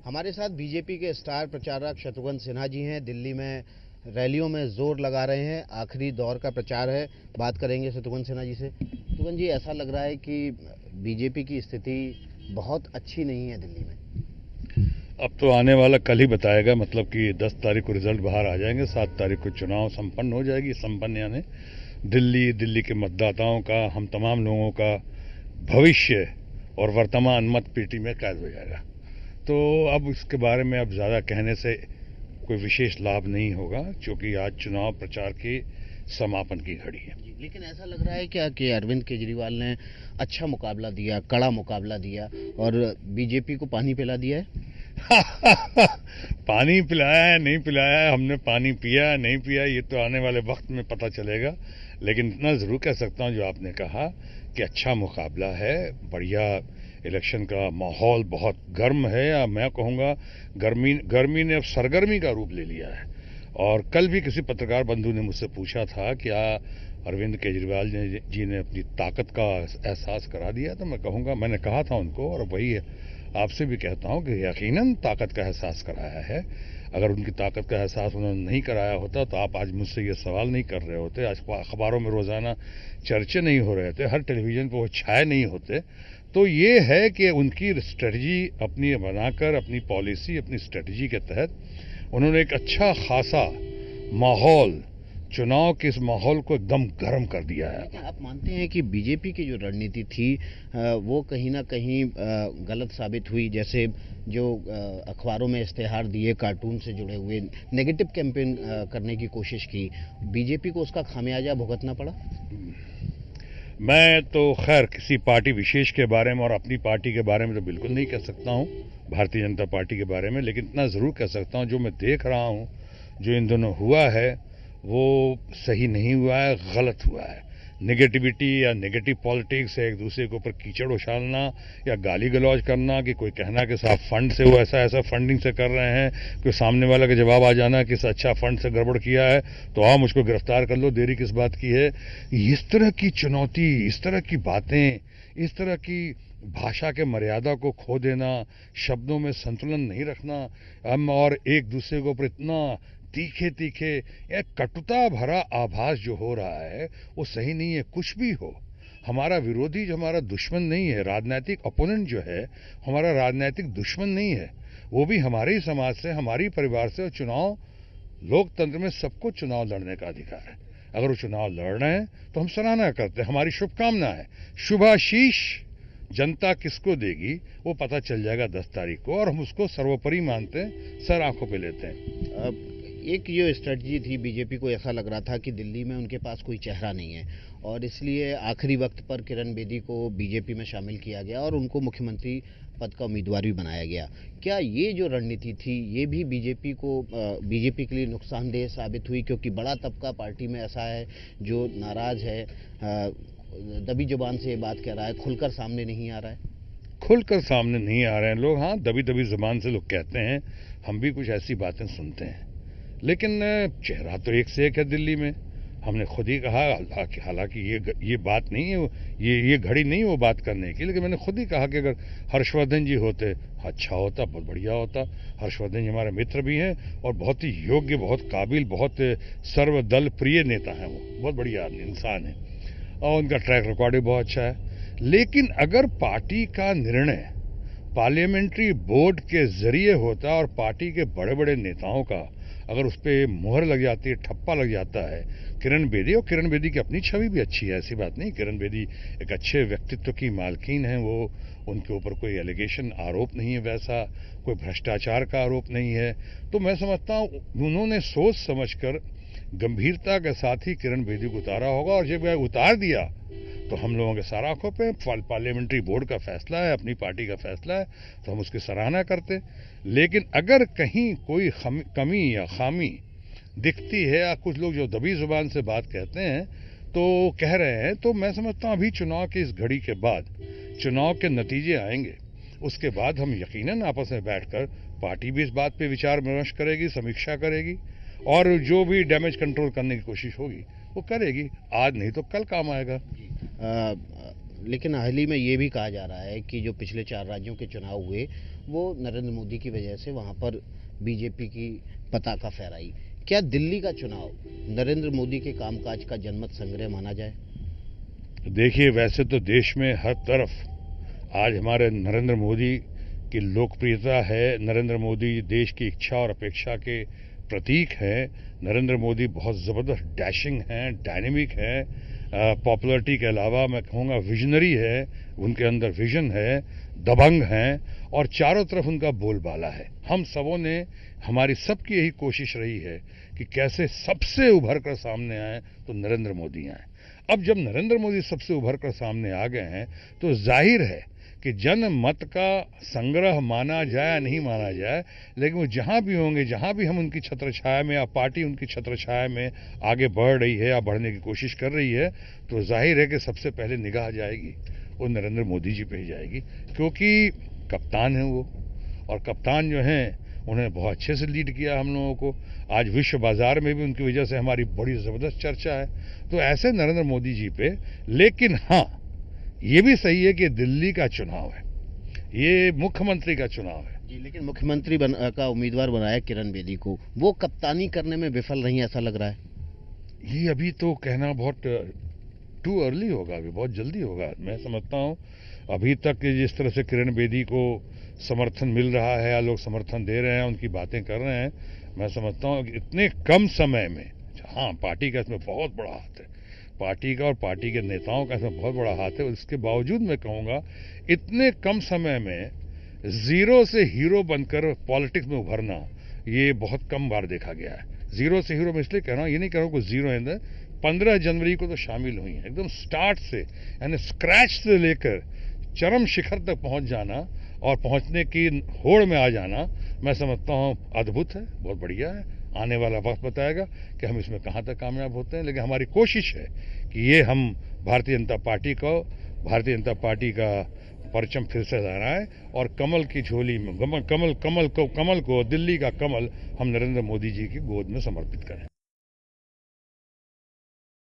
हमारे साथ बीजेपी के स्टार प्रचारक शत्रुघ्न सिन्हा जी हैं। दिल्ली में रैलियों में जोर लगा रहे हैं। आखिरी दौर का प्रचार है। बात करेंगे शत्रुघ्न सिन्हा जी से। शत्रुघ्न जी, ऐसा लग रहा है कि बीजेपी की स्थिति बहुत अच्छी नहीं है दिल्ली में। अब तो आने वाला कल ही बताएगा। मतलब कि 10 तारीख को रिजल्ट बाहर आ जाएंगे, 7 तारीख को चुनाव संपन्न हो जाएगी। संपन्न यानी दिल्ली के मतदाताओं का, हम तमाम लोगों का भविष्य और वर्तमान मत पेटी में कैद हो जाएगा। तो अब इसके बारे में अब ज़्यादा कहने से कोई विशेष लाभ नहीं होगा, क्योंकि आज चुनाव प्रचार के समापन की घड़ी है। लेकिन ऐसा लग रहा है क्या कि अरविंद केजरीवाल ने अच्छा मुकाबला दिया, कड़ा मुकाबला दिया और बीजेपी को पानी पिला दिया है? पानी पिलाया है, नहीं पिलाया है, हमने पानी पिया है, नहीं पिया, ये तो आने वाले वक्त में पता चलेगा। लेकिन इतना ज़रूर कह सकता हूँ, जो आपने कहा कि अच्छा मुकाबला है, बढ़िया इलेक्शन का माहौल बहुत गर्म है, या मैं कहूँगा गर्मी ने अब सरगर्मी का रूप ले लिया है। और कल भी किसी पत्रकार बंधु ने मुझसे पूछा था, क्या अरविंद केजरीवाल जी ने अपनी ताकत का एहसास करा दिया? तो मैं कहूँगा, मैंने कहा था उनको, और वही आपसे भी कहता हूँ कि यकीनन ताकत का एहसास कराया है। अगर उनकी ताकत का एहसास उन्होंने नहीं कराया होता तो आप आज मुझसे ये सवाल नहीं कर रहे होते, आज अखबारों में रोज़ाना चर्चे नहीं हो रहे थे, हर टेलीविज़न पर वो छाए नहीं होते। तो ये है कि उनकी स्ट्रेटजी अपनी बनाकर, अपनी पॉलिसी, अपनी स्ट्रेटजी के तहत उन्होंने एक अच्छा खासा माहौल, चुनाव के इस माहौल को एकदम गर्म कर दिया है। क्या आप मानते हैं कि बीजेपी की जो रणनीति थी वो कहीं ना कहीं गलत साबित हुई? जैसे जो अखबारों में इश्तेहार दिए, कार्टून से जुड़े हुए, नेगेटिव कैंपेन करने की कोशिश की, बीजेपी को उसका खामियाजा भुगतना पड़ा? मैं तो खैर किसी पार्टी विशेष के बारे में और अपनी पार्टी के बारे में तो बिल्कुल नहीं कह सकता हूँ, भारतीय जनता पार्टी के बारे में। लेकिन इतना ज़रूर कह सकता हूँ, जो मैं देख रहा हूँ, जो इन दोनों हुआ है वो सही नहीं हुआ है, गलत हुआ है। नेगेटिविटी या नेगेटिव पॉलिटिक्स है, एक दूसरे के ऊपर कीचड़ उछालना या गाली गलौज करना, कि कोई कहना कि साहब फंड से वो ऐसा फंडिंग से कर रहे हैं, कोई सामने वाला का जवाब आ जाना कि अच्छा फंड से गड़बड़ किया है तो आओ मुझको गिरफ्तार कर लो, देरी किस बात की है। इस तरह की चुनौती, इस तरह की बातें, इस तरह की भाषा के मर्यादा को खो देना, शब्दों में संतुलन नहीं रखना, हम और एक दूसरे के ऊपर इतना तीखे तीखे या कटुता भरा आभास जो हो रहा है वो सही नहीं है। कुछ भी हो, हमारा विरोधी जो हमारा दुश्मन नहीं है, राजनीतिक अपोनेंट जो है हमारा राजनीतिक दुश्मन नहीं है, वो भी हमारे ही समाज से, हमारी परिवार से। और चुनाव, लोकतंत्र में सबको चुनाव लड़ने का अधिकार है। अगर वो चुनाव लड़ रहे हैं तो हम सराहना करते हैं, हमारी शुभकामना है। शुभाशीष जनता किसको देगी वो पता चल जाएगा 10 तारीख को, और हम उसको सर्वोपरि मानते हैं, सर आंखों पे लेते हैं। एक जो स्ट्रेटजी थी बीजेपी को, ऐसा लग रहा था कि दिल्ली में उनके पास कोई चेहरा नहीं है और इसलिए आखिरी वक्त पर किरण बेदी को बीजेपी में शामिल किया गया और उनको मुख्यमंत्री पद का उम्मीदवार भी बनाया गया। क्या ये जो रणनीति थी ये भी बीजेपी के लिए नुकसानदेह साबित हुई? क्योंकि बड़ा तबका पार्टी में ऐसा है जो नाराज है, दबी जुबान से ये बात कह रहा है, खुलकर सामने नहीं आ रहा है। खुलकर सामने नहीं आ रहे हैं लोग, हाँ, दबी दबी जुबान से लोग कहते हैं, हम भी कुछ ऐसी बातें सुनते हैं। लेकिन चेहरा तो एक से एक है दिल्ली में। हमने खुद ही कहा, हालांकि ये बात नहीं है, ये घड़ी नहीं वो बात करने की, लेकिन मैंने खुद ही कहा कि अगर हर्षवर्धन जी होते अच्छा होता, बहुत बढ़िया होता। हर्षवर्धन जी हमारे मित्र भी हैं और बहुत ही योग्य, बहुत काबिल, बहुत सर्वदल प्रिय नेता हैं। वो बहुत बढ़िया इंसान है और उनका ट्रैक रिकॉर्ड भी बहुत अच्छा है। लेकिन अगर पार्टी का निर्णय पार्लियामेंट्री बोर्ड के जरिए होता और पार्टी के बड़े बड़े नेताओं का अगर उस पर मुहर लग जाती है, ठप्पा लग जाता है, किरण बेदी, और किरण बेदी की अपनी छवि भी अच्छी है, ऐसी बात नहीं, किरण बेदी एक अच्छे व्यक्तित्व की मालकिन है, वो, उनके ऊपर कोई एलिगेशन, आरोप नहीं है, वैसा कोई भ्रष्टाचार का आरोप नहीं है। तो मैं समझता हूँ उन्होंने सोच समझकर गंभीरता के साथ ही किरण बेदी को उतारा होगा, और जब उतार दिया तो हम लोगों के सारा आंखों पे पार्लियामेंट्री बोर्ड का फैसला है, अपनी पार्टी का फैसला है, तो हम उसकी सराहना करते। लेकिन अगर कहीं कोई कमी या खामी दिखती है, या कुछ लोग जो दबी जुबान से बात कहते हैं तो कह रहे हैं, तो मैं समझता हूँ अभी चुनाव की इस घड़ी के बाद चुनाव के नतीजे आएंगे, उसके बाद हम यकीनन आपस में बैठकर पार्टी भी इस बात पे विचार विमर्श करेगी, समीक्षा करेगी, और जो भी डैमेज कंट्रोल करने की कोशिश होगी वो करेगी। आज नहीं तो कल काम आएगा। लेकिन हाल ही में ये भी कहा जा रहा है कि जो पिछले 4 राज्यों के चुनाव हुए वो नरेंद्र मोदी की वजह से वहां पर बीजेपी की पताका फहराई। क्या दिल्ली का चुनाव नरेंद्र मोदी के कामकाज का जनमत संग्रह माना जाए? देखिए, वैसे तो देश में हर तरफ आज हमारे नरेंद्र मोदी की लोकप्रियता है। नरेंद्र मोदी देश की इच्छा और अपेक्षा के प्रतीक हैं। नरेंद्र मोदी बहुत ज़बरदस्त डैशिंग हैं, डायनेमिक हैं। पॉपुलरिटी के अलावा मैं कहूँगा विजनरी है, उनके अंदर विजन है, दबंग हैं और चारों तरफ उनका बोलबाला है। हम सबों ने, हमारी सबकी यही कोशिश रही है कि कैसे सबसे उभर कर सामने आए तो नरेंद्र मोदी आए। अब जब नरेंद्र मोदी सबसे उभर कर सामने आ गए हैं तो जाहिर है कि जनमत का संग्रह माना जाए या नहीं माना जाए, लेकिन वो जहां भी होंगे, जहां भी हम उनकी छत्रछाया में या पार्टी उनकी छत्रछाया में आगे बढ़ रही है या बढ़ने की कोशिश कर रही है, तो जाहिर है कि सबसे पहले निगाह जाएगी वो नरेंद्र मोदी जी पे ही जाएगी, क्योंकि कप्तान हैं वो। और कप्तान जो हैं उन्होंने बहुत अच्छे से लीड किया हम लोगों को। आज विश्व बाजार में भी उनकी वजह से हमारी बड़ी ज़बरदस्त चर्चा है। तो ऐसे नरेंद्र मोदी जी पे, लेकिन हाँ, ये भी सही है कि दिल्ली का चुनाव है, ये मुख्यमंत्री का चुनाव है जी, लेकिन मुख्यमंत्री का उम्मीदवार बनाया किरण बेदी को, वो कप्तानी करने में विफल रही, ऐसा लग रहा है। ये अभी तो कहना बहुत टू अर्ली होगा, अभी बहुत जल्दी होगा। मैं समझता हूँ अभी तक जिस तरह से किरण बेदी को समर्थन मिल रहा है या लोग समर्थन दे रहे हैं, उनकी बातें कर रहे हैं, मैं समझता हूँ कि इतने कम समय में, हाँ पार्टी का इसमें बहुत बड़ा हाथ है, पार्टी का और पार्टी के नेताओं का इसमें बहुत बड़ा हाथ है। इसके बावजूद मैं कहूँगा इतने कम समय में जीरो से हीरो बनकर पॉलिटिक्स में उभरना ये बहुत कम बार देखा गया है। जीरो से हीरो में इसलिए कह रहा हूँ, ये नहीं कह रहा हूँ कि जीरो है। 15 जनवरी को तो शामिल हुई हैं, एकदम स्टार्ट से, यानी स्क्रैच से लेकर चरम शिखर तक पहुंच जाना और पहुंचने की होड़ में आ जाना, मैं समझता हूं अद्भुत है, बहुत बढ़िया है। आने वाला वक्त बताएगा कि हम इसमें कहां तक कामयाब होते हैं, लेकिन हमारी कोशिश है कि ये हम भारतीय जनता पार्टी का परचम फिर से लहराएं और कमल की झोली में कमल को दिल्ली का कमल हम नरेंद्र मोदी जी की गोद में समर्पित करें।